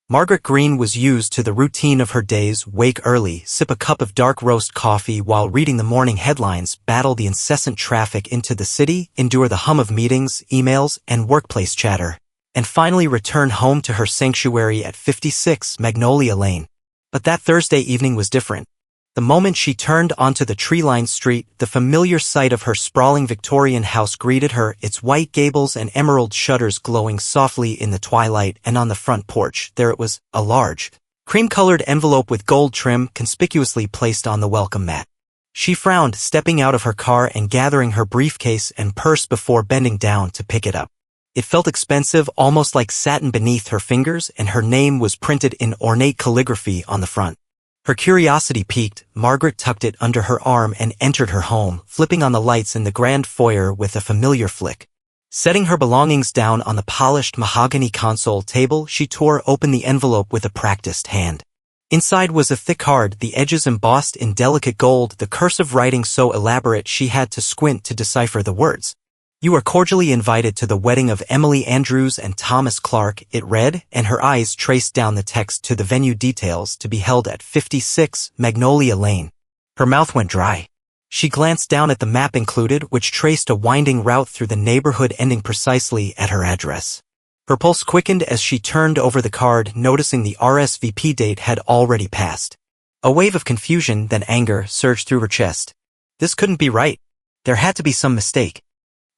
Margaret Green was used to the routine of her days: wake early, sip a cup of dark roast coffee while reading the morning headlines, battle the incessant traffic into the city, endure the hum of meetings, emails, and workplace chatter, and finally return home to her sanctuary at 56 Magnolia Lane. But that Thursday evening was different. The moment she turned onto the tree-lined street, the familiar sight of her sprawling Victorian house greeted her, its white gables and emerald shutters glowing softly in the twilight, and on the front porch, there it was, a large, cream-colored envelope with gold trim conspicuously placed on the welcome mat. She frowned, stepping out of her car and gathering her briefcase and purse before bending down to pick it up. It felt expensive, almost like satin beneath her fingers, and her name was printed in ornate calligraphy on the front. Her curiosity piqued, Margaret tucked it under her arm and entered her home, flipping on the lights in the grand foyer with a familiar flick. Setting her belongings down on the polished mahogany console table, she tore open the envelope with a practiced hand. Inside was a thick card, the edges embossed in delicate gold, the cursive writing so elaborate she had to squint to decipher the words. "You are cordially invited to the wedding of Emily Andrews and Thomas Clark," it read, and her eyes traced down the text to the venue details, to be held at 56 Magnolia Lane. Her mouth went dry. She glanced down at the map included, which traced a winding route through the neighborhood ending precisely at her address. Her pulse quickened as she turned over the card, noticing the RSVP date had already passed. A wave of confusion, then anger, surged through her chest. This couldn't be right. There had to be some mistake.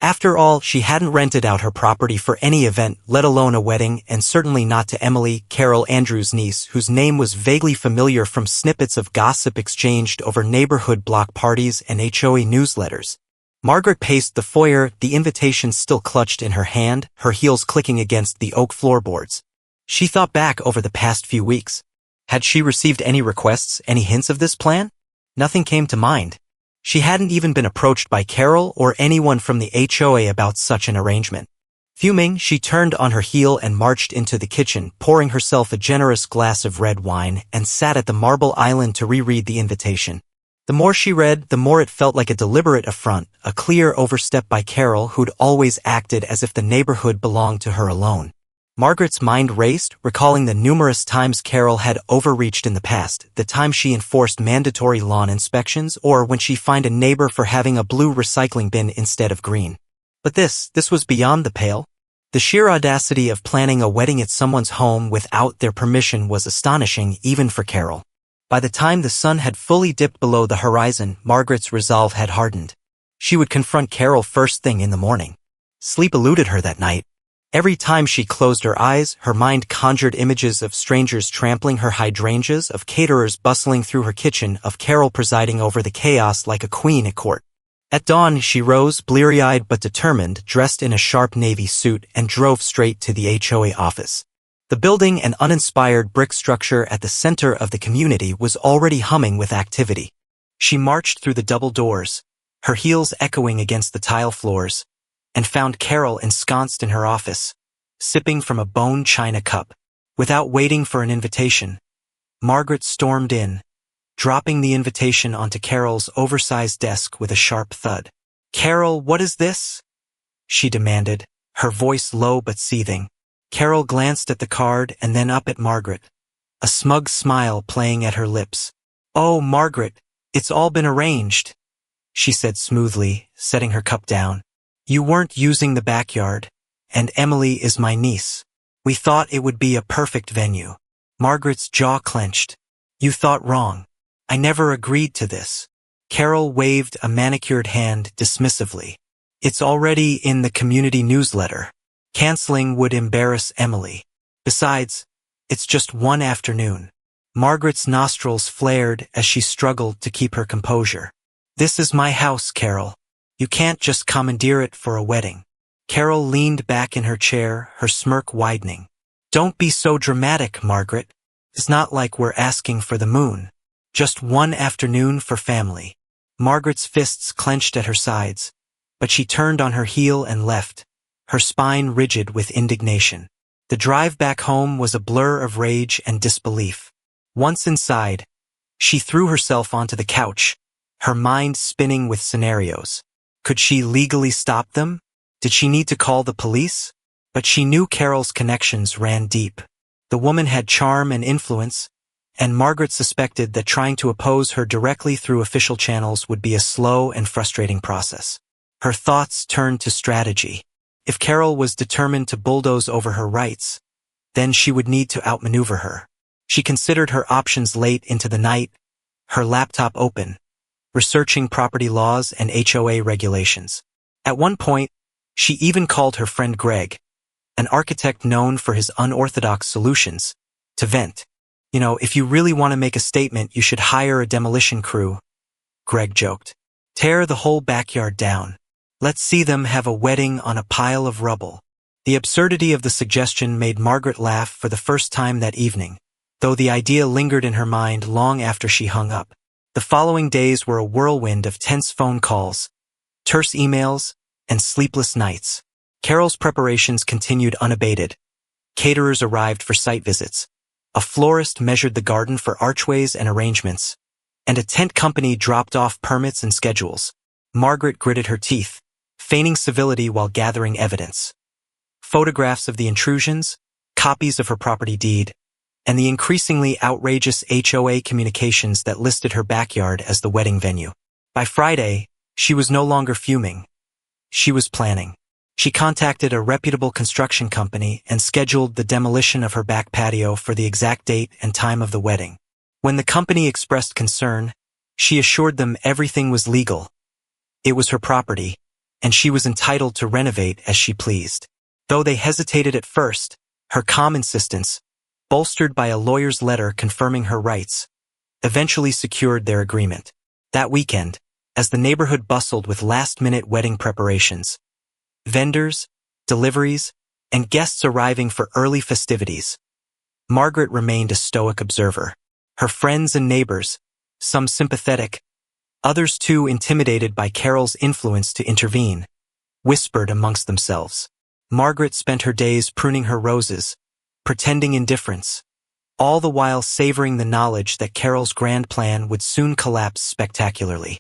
After all, she hadn't rented out her property for any event, let alone a wedding, and certainly not to Emily, Carol Andrews' niece, whose name was vaguely familiar from snippets of gossip exchanged over neighborhood block parties and HOA newsletters. Margaret paced the foyer, the invitation still clutched in her hand, her heels clicking against the oak floorboards. She thought back over the past few weeks. Had she received any requests, any hints of this plan? Nothing came to mind. She hadn't even been approached by Carol or anyone from the HOA about such an arrangement. Fuming, she turned on her heel and marched into the kitchen, pouring herself a generous glass of red wine, and sat at the marble island to reread the invitation. The more she read, the more it felt like a deliberate affront, a clear overstep by Carol, who'd always acted as if the neighborhood belonged to her alone. Margaret's mind raced, recalling the numerous times Carol had overreached in the past, the time she enforced mandatory lawn inspections, or when she fined a neighbor for having a blue recycling bin instead of green. But this was beyond the pale. The sheer audacity of planning a wedding at someone's home without their permission was astonishing, even for Carol. By the time the sun had fully dipped below the horizon, Margaret's resolve had hardened. She would confront Carol first thing in the morning. Sleep eluded her that night. Every time she closed her eyes, her mind conjured images of strangers trampling her hydrangeas, of caterers bustling through her kitchen, of Carol presiding over the chaos like a queen at court. At dawn, she rose, bleary-eyed but determined, dressed in a sharp navy suit, and drove straight to the HOA office. The building, an uninspired brick structure at the center of the community, was already humming with activity. She marched through the double doors, her heels echoing against the tile floors, and found Carol ensconced in her office, sipping from a bone china cup. Without waiting for an invitation, Margaret stormed in, dropping the invitation onto Carol's oversized desk with a sharp thud. "Carol, what is this?" she demanded, her voice low but seething. Carol glanced at the card and then up at Margaret, a smug smile playing at her lips. "Oh, Margaret, it's all been arranged," she said smoothly, setting her cup down. "You weren't using the backyard, and Emily is my niece. We thought it would be a perfect venue." Margaret's jaw clenched. "You thought wrong. I never agreed to this." Carol waved a manicured hand dismissively. "It's already in the community newsletter. Canceling would embarrass Emily. Besides, it's just one afternoon." Margaret's nostrils flared as she struggled to keep her composure. "This is my house, Carol. You can't just commandeer it for a wedding." Carol leaned back in her chair, her smirk widening. "Don't be so dramatic, Margaret. It's not like we're asking for the moon. Just one afternoon for family." Margaret's fists clenched at her sides, but she turned on her heel and left, her spine rigid with indignation. The drive back home was a blur of rage and disbelief. Once inside, she threw herself onto the couch, her mind spinning with scenarios. Could she legally stop them? Did she need to call the police? But she knew Carol's connections ran deep. The woman had charm and influence, and Margaret suspected that trying to oppose her directly through official channels would be a slow and frustrating process. Her thoughts turned to strategy. If Carol was determined to bulldoze over her rights, then she would need to outmaneuver her. She considered her options late into the night, her laptop open, researching property laws and HOA regulations. At one point, she even called her friend Greg, an architect known for his unorthodox solutions, to vent. If you really want to make a statement, you should hire a demolition crew, Greg joked. Tear the whole backyard down. Let's see them have a wedding on a pile of rubble. The absurdity of the suggestion made Margaret laugh for the first time that evening, though the idea lingered in her mind long after she hung up. The following days were a whirlwind of tense phone calls, terse emails, and sleepless nights. Carol's preparations continued unabated. Caterers arrived for site visits. A florist measured the garden for archways and arrangements, and a tent company dropped off permits and schedules. Margaret gritted her teeth, feigning civility while gathering evidence. Photographs of the intrusions, copies of her property deed, and the increasingly outrageous HOA communications that listed her backyard as the wedding venue. By Friday, she was no longer fuming. She was planning. She contacted a reputable construction company and scheduled the demolition of her back patio for the exact date and time of the wedding. When the company expressed concern, she assured them everything was legal. It was her property, and she was entitled to renovate as she pleased. Though they hesitated at first, her calm insistence, bolstered by a lawyer's letter confirming her rights, eventually secured their agreement. That weekend, as the neighborhood bustled with last-minute wedding preparations, vendors, deliveries, and guests arriving for early festivities, Margaret remained a stoic observer. Her friends and neighbors, some sympathetic, others too intimidated by Carol's influence to intervene, whispered amongst themselves. Margaret spent her days pruning her roses, pretending indifference, all the while savoring the knowledge that Carol's grand plan would soon collapse spectacularly.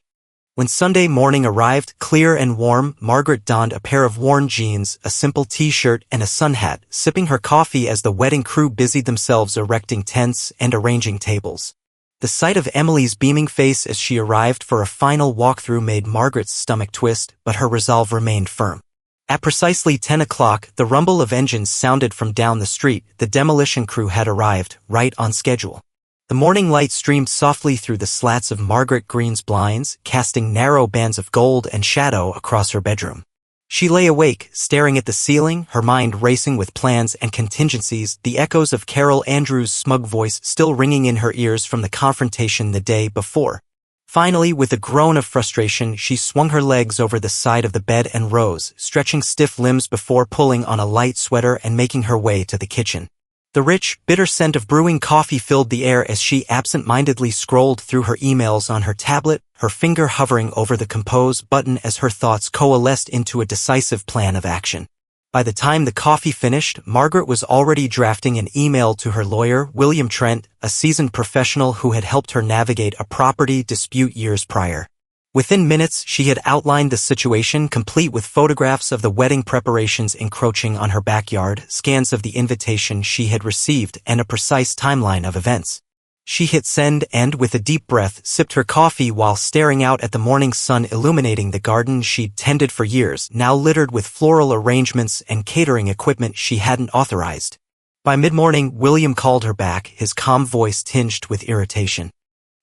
When Sunday morning arrived, clear and warm, Margaret donned a pair of worn jeans, a simple t-shirt, and a sun hat, sipping her coffee as the wedding crew busied themselves erecting tents and arranging tables. The sight of Emily's beaming face as she arrived for a final walkthrough made Margaret's stomach twist, but her resolve remained firm. At precisely 10 o'clock, the rumble of engines sounded from down the street. The demolition crew had arrived, right on schedule. The morning light streamed softly through the slats of Margaret Green's blinds, casting narrow bands of gold and shadow across her bedroom. She lay awake, staring at the ceiling, her mind racing with plans and contingencies, the echoes of Carol Andrews' smug voice still ringing in her ears from the confrontation the day before. Finally, with a groan of frustration, she swung her legs over the side of the bed and rose, stretching stiff limbs before pulling on a light sweater and making her way to the kitchen. The rich, bitter scent of brewing coffee filled the air as she absent-mindedly scrolled through her emails on her tablet, her finger hovering over the compose button as her thoughts coalesced into a decisive plan of action. By the time the coffee finished, Margaret was already drafting an email to her lawyer, William Trent, a seasoned professional who had helped her navigate a property dispute years prior. Within minutes, she had outlined the situation, complete with photographs of the wedding preparations encroaching on her backyard, scans of the invitation she had received, and a precise timeline of events. She hit send and, with a deep breath, sipped her coffee while staring out at the morning sun illuminating the garden she'd tended for years, now littered with floral arrangements and catering equipment she hadn't authorized. By mid-morning, William called her back, his calm voice tinged with irritation.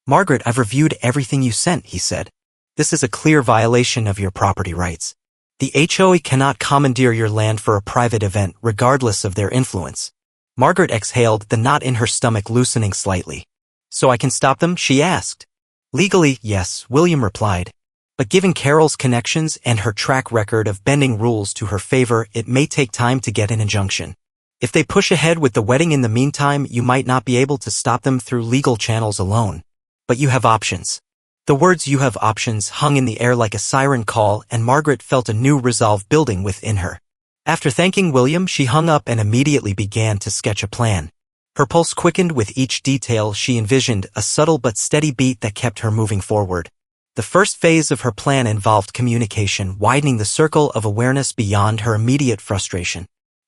"Margaret, I've reviewed everything you sent," he said. "This is a clear violation of your property rights. The HOA cannot commandeer your land for a private event, regardless of their influence." Margaret exhaled, the knot in her stomach loosening slightly. "So I can stop them?" she asked. "Legally, yes," William replied. "But given Carol's connections and her track record of bending rules to her favor, it may take time to get an injunction. If they push ahead with the wedding in the meantime, you might not be able to stop them through legal channels alone. But you have options." The words "you have options" hung in the air like a siren call, and Margaret felt a new resolve building within her. After thanking William, she hung up and immediately began to sketch a plan. Her pulse quickened with each detail she envisioned, a subtle but steady beat that kept her moving forward. The first phase of her plan involved communication, widening the circle of awareness beyond her immediate frustration.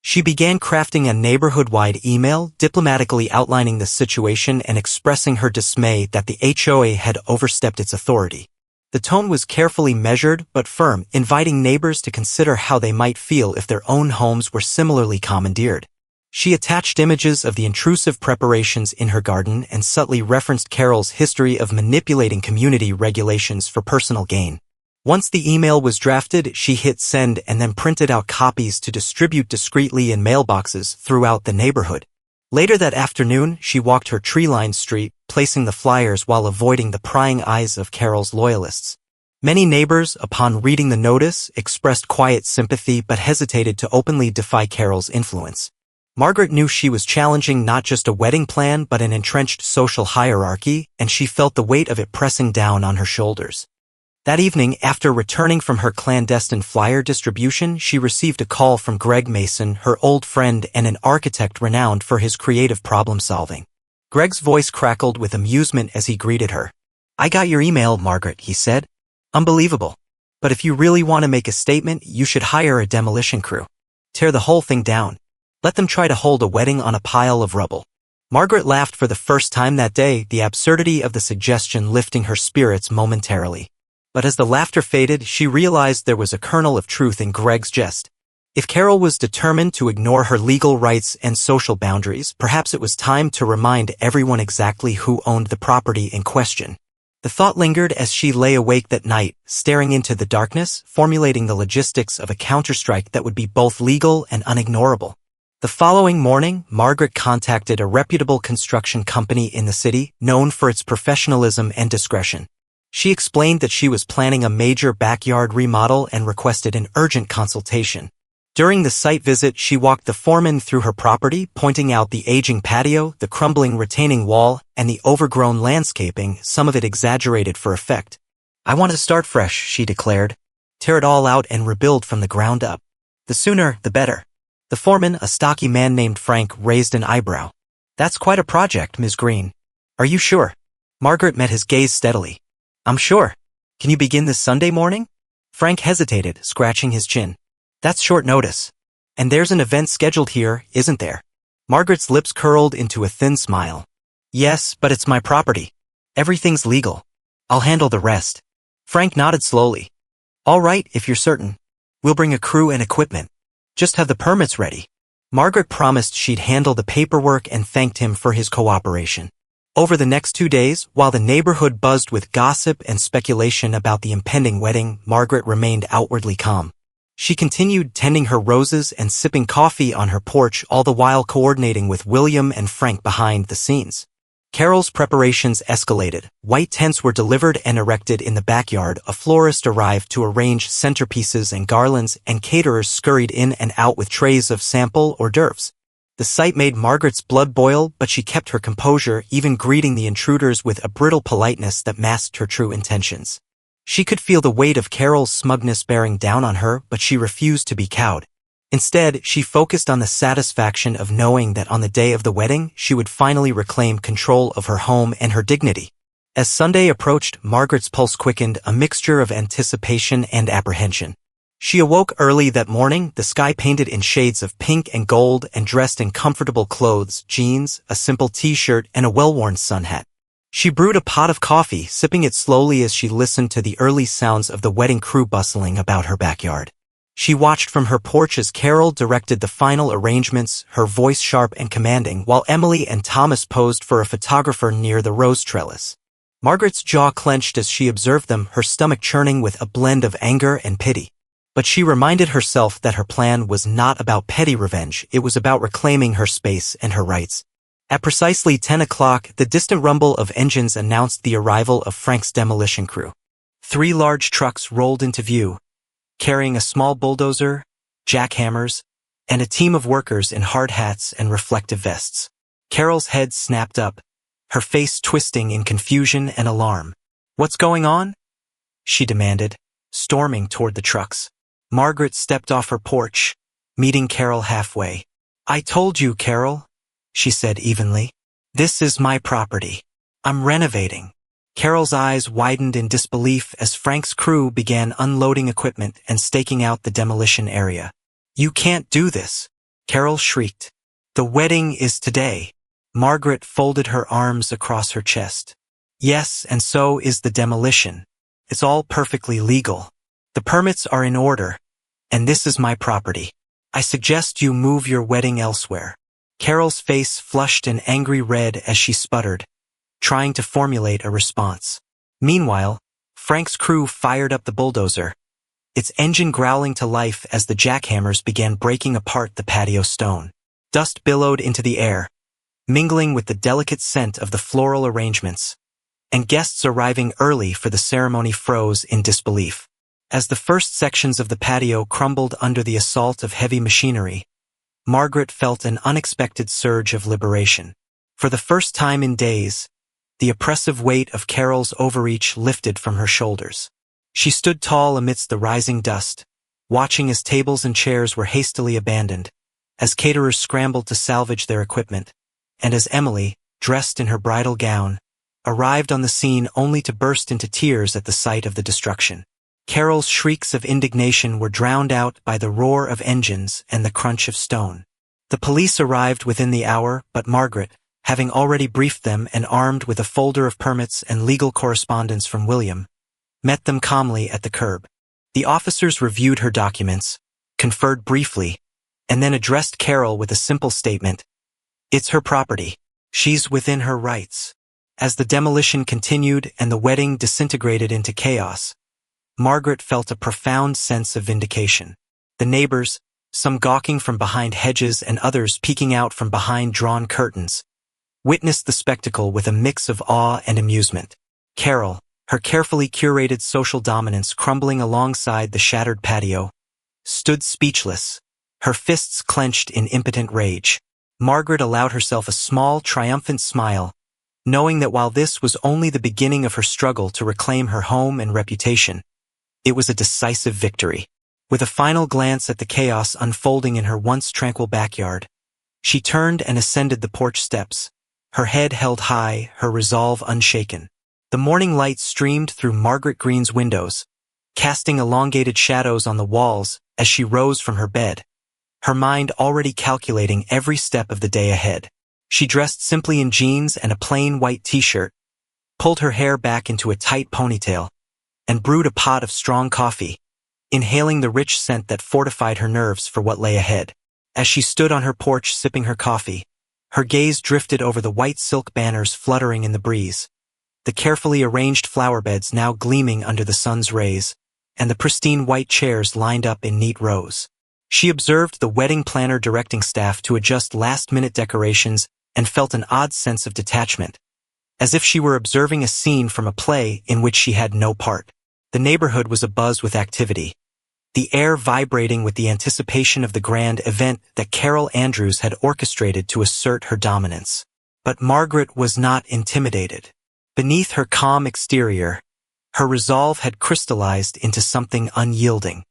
She began crafting a neighborhood-wide email, diplomatically outlining the situation and expressing her dismay that the HOA had overstepped its authority. The tone was carefully measured but firm, inviting neighbors to consider how they might feel if their own homes were similarly commandeered. She attached images of the intrusive preparations in her garden and subtly referenced Carol's history of manipulating community regulations for personal gain. Once the email was drafted, she hit send and then printed out copies to distribute discreetly in mailboxes throughout the neighborhood. Later that afternoon, she walked her tree-lined street, placing the flyers while avoiding the prying eyes of Carol's loyalists. Many neighbors, upon reading the notice, expressed quiet sympathy but hesitated to openly defy Carol's influence. Margaret knew she was challenging not just a wedding plan but an entrenched social hierarchy, and she felt the weight of it pressing down on her shoulders. That evening, after returning from her clandestine flyer distribution, she received a call from Greg Mason, her old friend and an architect renowned for his creative problem-solving. Greg's voice crackled with amusement as he greeted her. "I got your email, Margaret," he said. "Unbelievable. But if you really want to make a statement, you should hire a demolition crew. Tear the whole thing down. Let them try to hold a wedding on a pile of rubble." Margaret laughed for the first time that day, the absurdity of the suggestion lifting her spirits momentarily. But as the laughter faded, she realized there was a kernel of truth in Greg's jest. If Carol was determined to ignore her legal rights and social boundaries, perhaps it was time to remind everyone exactly who owned the property in question. The thought lingered as she lay awake that night, staring into the darkness, formulating the logistics of a counterstrike that would be both legal and unignorable. The following morning, Margaret contacted a reputable construction company in the city, known for its professionalism and discretion. She explained that she was planning a major backyard remodel and requested an urgent consultation. During the site visit, she walked the foreman through her property, pointing out the aging patio, the crumbling retaining wall, and the overgrown landscaping, some of it exaggerated for effect. "I want to start fresh," she declared. "Tear it all out and rebuild from the ground up. The sooner, the better." The foreman, a stocky man named Frank, raised an eyebrow. "That's quite a project, Ms. Green. Are you sure?" Margaret met his gaze steadily. "I'm sure. Can you begin this Sunday morning?" Frank hesitated, scratching his chin. "That's short notice. And there's an event scheduled here, isn't there?" Margaret's lips curled into a thin smile. "Yes, but it's my property. Everything's legal. I'll handle the rest." Frank nodded slowly. "All right, if you're certain. We'll bring a crew and equipment. Just have the permits ready." Margaret promised she'd handle the paperwork and thanked him for his cooperation. Over the next 2 days, while the neighborhood buzzed with gossip and speculation about the impending wedding, Margaret remained outwardly calm. She continued tending her roses and sipping coffee on her porch, all the while coordinating with William and Frank behind the scenes. Carol's preparations escalated. White tents were delivered and erected in the backyard, a florist arrived to arrange centerpieces and garlands, and caterers scurried in and out with trays of sample hors d'oeuvres. The sight made Margaret's blood boil, but she kept her composure, even greeting the intruders with a brittle politeness that masked her true intentions. She could feel the weight of Carol's smugness bearing down on her, but she refused to be cowed. Instead, she focused on the satisfaction of knowing that on the day of the wedding, she would finally reclaim control of her home and her dignity. As Sunday approached, Margaret's pulse quickened, a mixture of anticipation and apprehension. She awoke early that morning, the sky painted in shades of pink and gold, and dressed in comfortable clothes, jeans, a simple t-shirt, and a well-worn sun hat. She brewed a pot of coffee, sipping it slowly as she listened to the early sounds of the wedding crew bustling about her backyard. She watched from her porch as Carol directed the final arrangements, her voice sharp and commanding, while Emily and Thomas posed for a photographer near the rose trellis. Margaret's jaw clenched as she observed them, her stomach churning with a blend of anger and pity. But she reminded herself that her plan was not about petty revenge, it was about reclaiming her space and her rights. At precisely 10 o'clock, the distant rumble of engines announced the arrival of Frank's demolition crew. 3 large trucks rolled into view, carrying a small bulldozer, jackhammers, and a team of workers in hard hats and reflective vests. Carol's head snapped up, her face twisting in confusion and alarm. "What's going on?" she demanded, storming toward the trucks. Margaret stepped off her porch, meeting Carol halfway. "I told you, Carol," she said evenly. "This is my property. I'm renovating." Carol's eyes widened in disbelief as Frank's crew began unloading equipment and staking out the demolition area. "You can't do this. Carol shrieked. "The wedding is today." Margaret folded her arms across her chest. "Yes, and so is the demolition. It's all perfectly legal. The permits are in order, and this is my property. I suggest you move your wedding elsewhere." Carol's face flushed an angry red as she sputtered, trying to formulate a response. Meanwhile, Frank's crew fired up the bulldozer, its engine growling to life as the jackhammers began breaking apart the patio stone. Dust billowed into the air, mingling with the delicate scent of the floral arrangements, and guests arriving early for the ceremony froze in disbelief. As the first sections of the patio crumbled under the assault of heavy machinery, Margaret felt an unexpected surge of liberation. For the first time in days, the oppressive weight of Carol's overreach lifted from her shoulders. She stood tall amidst the rising dust, watching as tables and chairs were hastily abandoned, as caterers scrambled to salvage their equipment, and as Emily, dressed in her bridal gown, arrived on the scene only to burst into tears at the sight of the destruction. Carol's shrieks of indignation were drowned out by the roar of engines and the crunch of stone. The police arrived within the hour, but Margaret, having already briefed them and armed with a folder of permits and legal correspondence from William, met them calmly at the curb. The officers reviewed her documents, conferred briefly, and then addressed Carol with a simple statement: "It's her property. She's within her rights." As the demolition continued and the wedding disintegrated into chaos, Margaret felt a profound sense of vindication. The neighbors, some gawking from behind hedges and others peeking out from behind drawn curtains, witnessed the spectacle with a mix of awe and amusement. Carol, her carefully curated social dominance crumbling alongside the shattered patio, stood speechless, her fists clenched in impotent rage. Margaret allowed herself a small, triumphant smile, knowing that while this was only the beginning of her struggle to reclaim her home and reputation, it was a decisive victory. With a final glance at the chaos unfolding in her once tranquil backyard, she turned and ascended the porch steps, her head held high, her resolve unshaken. The morning light streamed through Margaret Green's windows, casting elongated shadows on the walls as she rose from her bed, her mind already calculating every step of the day ahead. She dressed simply in jeans and a plain white t-shirt, pulled her hair back into a tight ponytail, and brewed a pot of strong coffee, inhaling the rich scent that fortified her nerves for what lay ahead. As she stood on her porch sipping her coffee, her gaze drifted over the white silk banners fluttering in the breeze, the carefully arranged flower beds now gleaming under the sun's rays, and the pristine white chairs lined up in neat rows. She observed the wedding planner directing staff to adjust last-minute decorations and felt an odd sense of detachment, as if she were observing a scene from a play in which she had no part. The neighborhood was abuzz with activity, the air vibrating with the anticipation of the grand event that Carol Andrews had orchestrated to assert her dominance. But Margaret was not intimidated. Beneath her calm exterior, her resolve had crystallized into something unyielding.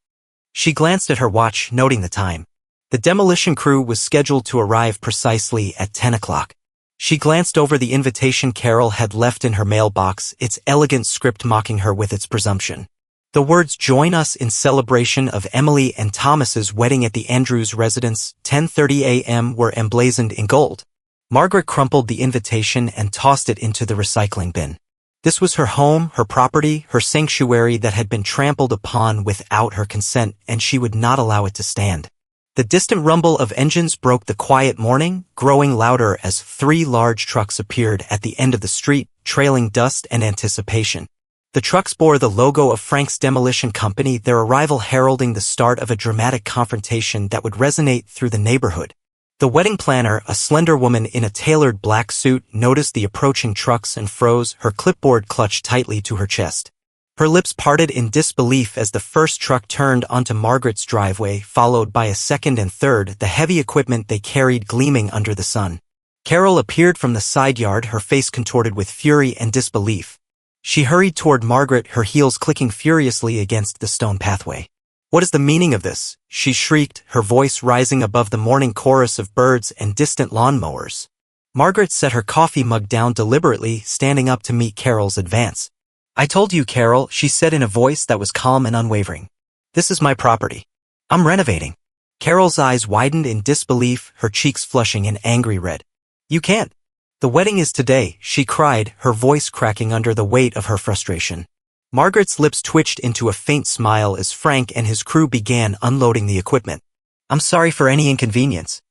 She glanced at her watch, noting the time. The demolition crew was scheduled to arrive precisely at 10 o'clock. She glanced over the invitation Carol had left in her mailbox, its elegant script mocking her with its presumption. The words "Join us in celebration of Emily and Thomas's wedding at the Andrews residence, 10:30 a.m." were emblazoned in gold. Margaret crumpled the invitation and tossed it into the recycling bin. This was her home, her property, her sanctuary that had been trampled upon without her consent, and she would not allow it to stand. The distant rumble of engines broke the quiet morning, growing louder as 3 large trucks appeared at the end of the street, trailing dust and anticipation. The trucks bore the logo of Frank's Demolition Company, their arrival heralding the start of a dramatic confrontation that would resonate through the neighborhood. The wedding planner, a slender woman in a tailored black suit, noticed the approaching trucks and froze, her clipboard clutched tightly to her chest. Her lips parted in disbelief as the first truck turned onto Margaret's driveway, followed by a second and third, the heavy equipment they carried gleaming under the sun. Carol appeared from the side yard, her face contorted with fury and disbelief. She hurried toward Margaret, her heels clicking furiously against the stone pathway. "What is the meaning of this?" she shrieked, her voice rising above the morning chorus of birds and distant lawnmowers. Margaret set her coffee mug down deliberately, standing up to meet Carol's advance. "I told you, Carol," she said in a voice that was calm and unwavering. "This is my property. I'm renovating. Carol's eyes widened in disbelief, her cheeks flushing an angry red. "You can't. The wedding is today," she cried, her voice cracking under the weight of her frustration. Margaret's lips twitched into a faint smile as Frank and his crew began unloading the equipment. "I'm sorry for any inconvenience,"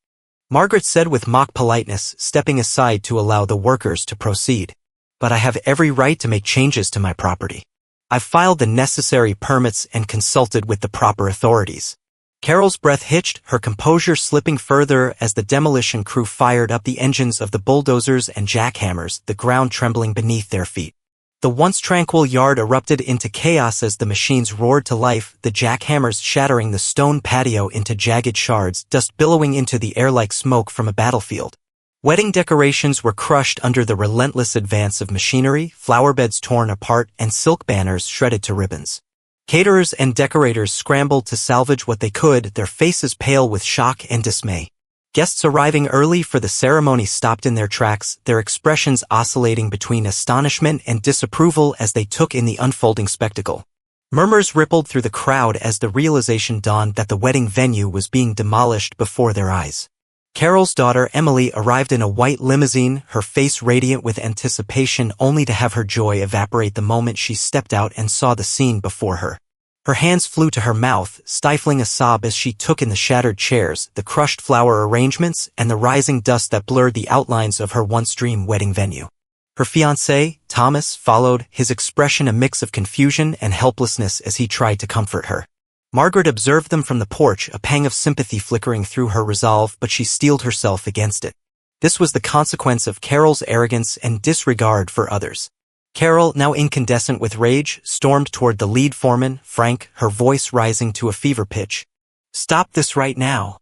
Margaret said with mock politeness, stepping aside to allow the workers to proceed. "But I have every right to make changes to my property. I've filed the necessary permits and consulted with the proper authorities." Carol's breath hitched, her composure slipping further as the demolition crew fired up the engines of the bulldozers and jackhammers, the ground trembling beneath their feet. The once tranquil yard erupted into chaos as the machines roared to life, the jackhammers shattering the stone patio into jagged shards, dust billowing into the air like smoke from a battlefield. Wedding decorations were crushed under the relentless advance of machinery, flower beds torn apart, and silk banners shredded to ribbons. Caterers and decorators scrambled to salvage what they could, their faces pale with shock and dismay. Guests arriving early for the ceremony stopped in their tracks, their expressions oscillating between astonishment and disapproval as they took in the unfolding spectacle. Murmurs rippled through the crowd as the realization dawned that the wedding venue was being demolished before their eyes. Carol's daughter, Emily, arrived in a white limousine, her face radiant with anticipation, only to have her joy evaporate the moment she stepped out and saw the scene before her. Her hands flew to her mouth, stifling a sob as she took in the shattered chairs, the crushed flower arrangements, and the rising dust that blurred the outlines of her once-dream wedding venue. Her fiancé, Thomas, followed, his expression a mix of confusion and helplessness as he tried to comfort her. Margaret observed them from the porch, a pang of sympathy flickering through her resolve, but she steeled herself against it. This was the consequence of Carol's arrogance and disregard for others. Carol, now incandescent with rage, stormed toward the lead foreman, Frank, her voice rising to a fever pitch. "Stop this right now,"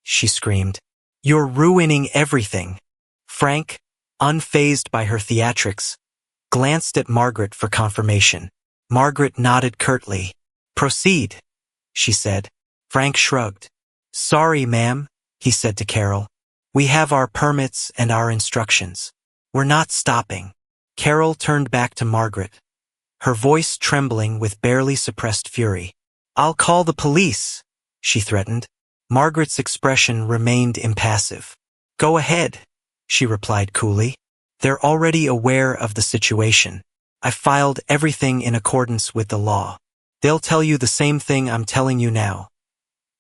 she screamed. "You're ruining everything." Frank, unfazed by her theatrics, glanced at Margaret for confirmation. Margaret nodded curtly. "Proceed," she said. Frank shrugged. "Sorry, ma'am," he said to Carol. "We have our permits and our instructions. We're not stopping." Carol turned back to Margaret, her voice trembling with barely suppressed fury. "I'll call the police," she threatened. Margaret's expression remained impassive. "Go ahead," she replied coolly. "They're already aware of the situation. I filed everything in accordance with the law. They'll tell you the same thing I'm telling you now.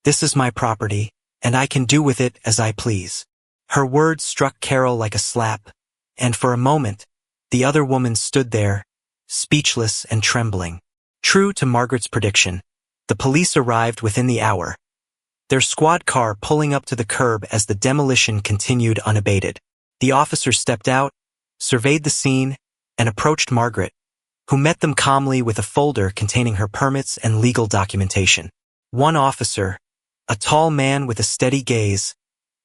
This is my property, and I can do with it as I please." Her words struck Carol like a slap, and for a moment, the other woman stood there, speechless and trembling. True to Margaret's prediction, the police arrived within the hour, their squad car pulling up to the curb as the demolition continued unabated. The officer stepped out, surveyed the scene, and approached Margaret, who met them calmly with a folder containing her permits and legal documentation. One officer, a tall man with a steady gaze,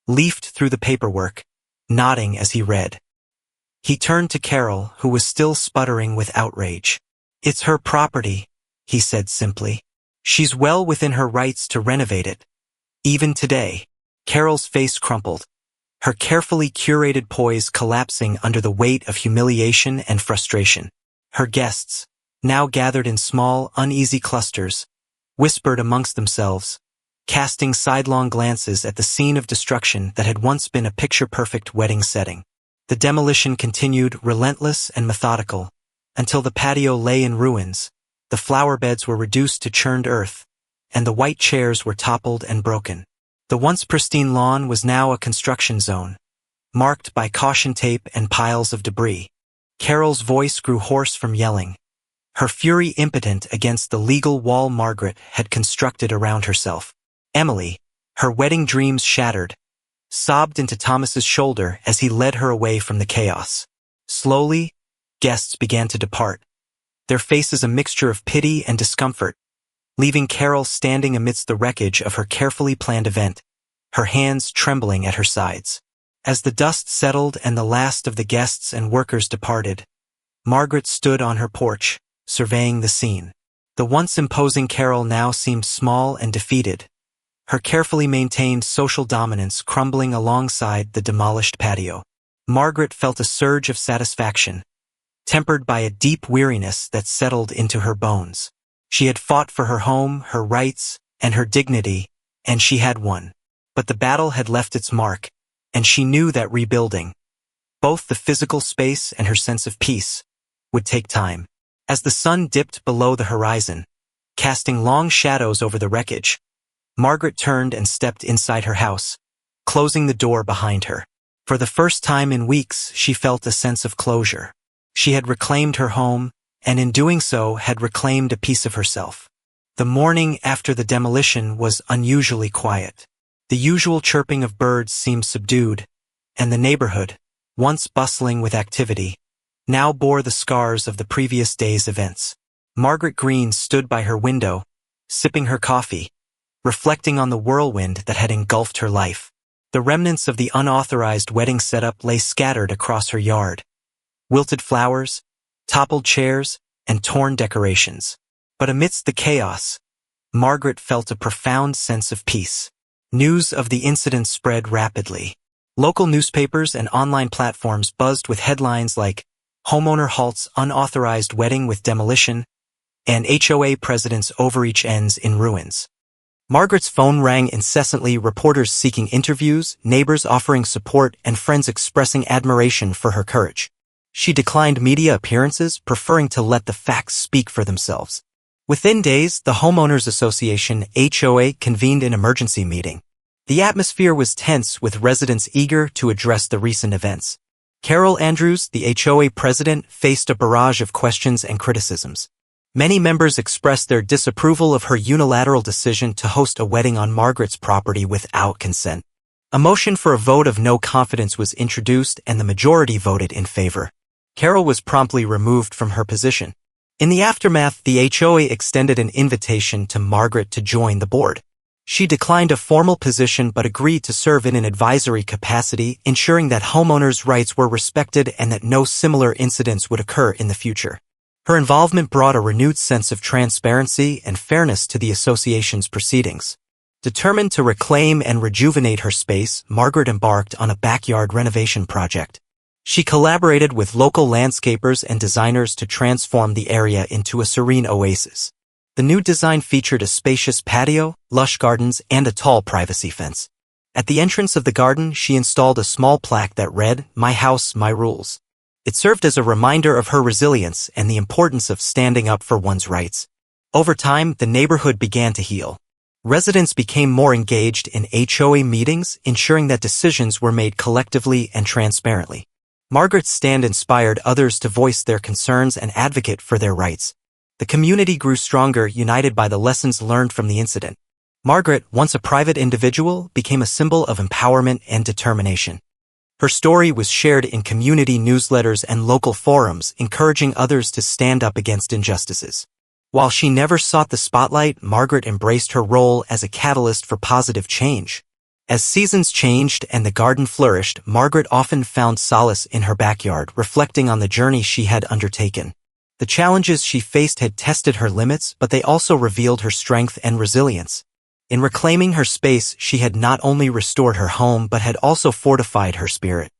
leafed through the paperwork, nodding as he read. He turned to Carol, who was still sputtering with outrage. "It's her property," he said simply. "She's well within her rights to renovate it. Even today." Carol's face crumpled, her carefully curated poise collapsing under the weight of humiliation and frustration. Her guests, now gathered in small, uneasy clusters, whispered amongst themselves, casting sidelong glances at the scene of destruction that had once been a picture-perfect wedding setting. The demolition continued, relentless and methodical, until the patio lay in ruins, the flower beds were reduced to churned earth, and the white chairs were toppled and broken. The once pristine lawn was now a construction zone, marked by caution tape and piles of debris. Carol's voice grew hoarse from yelling, her fury impotent against the legal wall Margaret had constructed around herself. Emily, her wedding dreams shattered, sobbed into Thomas's shoulder as he led her away from the chaos. Slowly, guests began to depart, their faces a mixture of pity and discomfort, leaving Carol standing amidst the wreckage of her carefully planned event, her hands trembling at her sides. As the dust settled and the last of the guests and workers departed, Margaret stood on her porch, surveying the scene. The once imposing Carol now seemed small and defeated, her carefully maintained social dominance crumbling alongside the demolished patio. Margaret felt a surge of satisfaction, tempered by a deep weariness that settled into her bones. She had fought for her home, her rights, and her dignity, and she had won. But the battle had left its mark, and she knew that rebuilding, both the physical space and her sense of peace, would take time. As the sun dipped below the horizon, casting long shadows over the wreckage, Margaret turned and stepped inside her house, closing the door behind her. For the first time in weeks, she felt a sense of closure. She had reclaimed her home, and in doing so had reclaimed a piece of herself. The morning after the demolition was unusually quiet. The usual chirping of birds seemed subdued, and the neighborhood, once bustling with activity, now bore the scars of the previous day's events. Margaret Green stood by her window, sipping her coffee, reflecting on the whirlwind that had engulfed her life. The remnants of the unauthorized wedding setup lay scattered across her yard. Wilted flowers, toppled chairs, and torn decorations. But amidst the chaos, Margaret felt a profound sense of peace. News of the incident spread rapidly. Local newspapers and online platforms buzzed with headlines like "Homeowner halts unauthorized wedding with demolition" and "HOA president's overreach ends in ruins." Margaret's phone rang incessantly, reporters seeking interviews, neighbors offering support, and friends expressing admiration for her courage. She declined media appearances, preferring to let the facts speak for themselves. Within days, the Homeowners Association, HOA, convened an emergency meeting. The atmosphere was tense, with residents eager to address the recent events. Carol Andrews, the HOA president, faced a barrage of questions and criticisms. Many members expressed their disapproval of her unilateral decision to host a wedding on Margaret's property without consent. A motion for a vote of no confidence was introduced, and the majority voted in favor. Carol was promptly removed from her position. In the aftermath, the HOA extended an invitation to Margaret to join the board. She declined a formal position but agreed to serve in an advisory capacity, ensuring that homeowners' rights were respected and that no similar incidents would occur in the future. Her involvement brought a renewed sense of transparency and fairness to the association's proceedings. Determined to reclaim and rejuvenate her space, Margaret embarked on a backyard renovation project. She collaborated with local landscapers and designers to transform the area into a serene oasis. The new design featured a spacious patio, lush gardens, and a tall privacy fence. At the entrance of the garden, she installed a small plaque that read, "My house, my rules." It served as a reminder of her resilience and the importance of standing up for one's rights. Over time, the neighborhood began to heal. Residents became more engaged in HOA meetings, ensuring that decisions were made collectively and transparently. Margaret's stand inspired others to voice their concerns and advocate for their rights. The community grew stronger, united by the lessons learned from the incident. Margaret, once a private individual, became a symbol of empowerment and determination. Her story was shared in community newsletters and local forums, encouraging others to stand up against injustices. While she never sought the spotlight, Margaret embraced her role as a catalyst for positive change. As seasons changed and the garden flourished, Margaret often found solace in her backyard, reflecting on the journey she had undertaken. The challenges she faced had tested her limits, but they also revealed her strength and resilience. In reclaiming her space, she had not only restored her home but had also fortified her spirit.